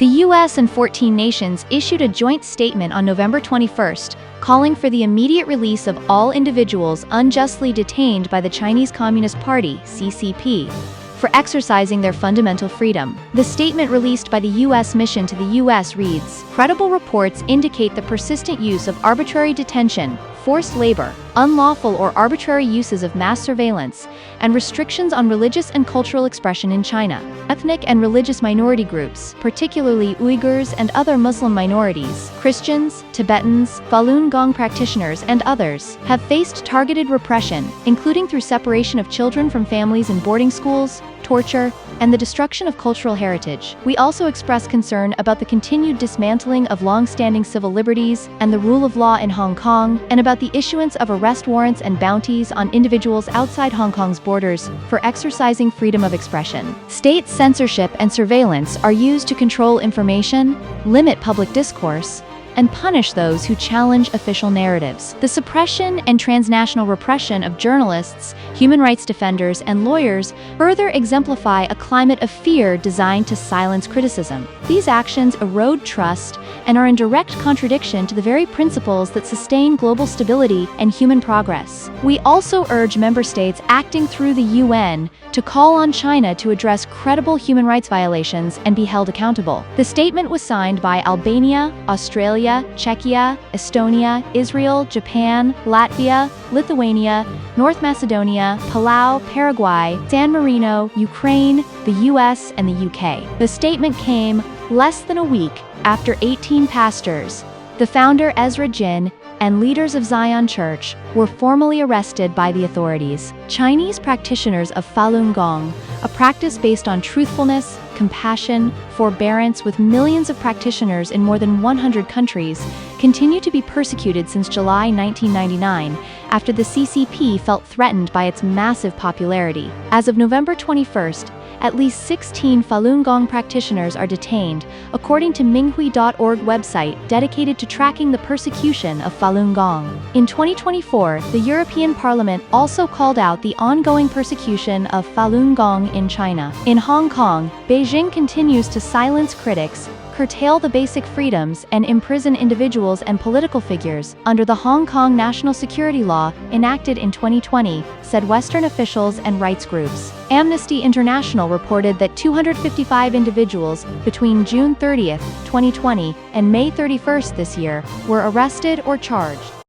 The US and 14 nations issued a joint statement on November 21st, calling for the immediate release of all individuals unjustly detained by the Chinese Communist Party, CCP, for exercising their fundamental freedom. The statement released by the U.S. mission to the U.S. reads, "Credible reports indicate the persistent use of arbitrary detention, forced labor, unlawful or arbitrary uses of mass surveillance, and restrictions on religious and cultural expression in China. Ethnic and religious minority groups, particularly Uyghurs and other Muslim minorities, Christians, Tibetans, Falun Gong practitioners, and others, have faced targeted repression, including through separation of children from families in boarding schools, torture, and the destruction of cultural heritage. We also express concern about the continued dismantling of long-standing civil liberties and the rule of law in Hong Kong, and about the issuance of arrest warrants and bounties on individuals outside Hong Kong's borders for exercising freedom of expression. State censorship and surveillance are used to control information, limit public discourse, and punish those who challenge official narratives. The suppression and transnational repression of journalists, human rights defenders, and lawyers further exemplify a climate of fear designed to silence criticism. These actions erode trust and are in direct contradiction to the very principles that sustain global stability and human progress. We also urge member states acting through the UN to call on China to address credible human rights violations and be held accountable." The statement was signed by Albania, Australia, Czechia, Estonia, Israel, Japan, Latvia, Lithuania, North Macedonia, Palau, Paraguay, San Marino, Ukraine, the US, and the UK. The statement came less than a week after 18 pastors, the founder Ezra Jin, and leaders of Zion Church were formally arrested by the authorities. Chinese practitioners of Falun Gong, a practice based on truthfulness, compassion, forbearance with millions of practitioners in more than 100 countries, continue to be persecuted since July 1999 after the CCP felt threatened by its massive popularity. As of November 21st, at least 16 Falun Gong practitioners are detained, according to Minghui.org website dedicated to tracking the persecution of Falun Gong. In 2024, the European Parliament also called out the ongoing persecution of Falun Gong in China. In Hong Kong, Beijing continues to silence critics, curtail the basic freedoms, and imprison individuals and political figures under the Hong Kong National Security Law enacted in 2020, said Western officials and rights groups. Amnesty International reported that 255 individuals between June 30, 2020 and May 31 this year were arrested or charged.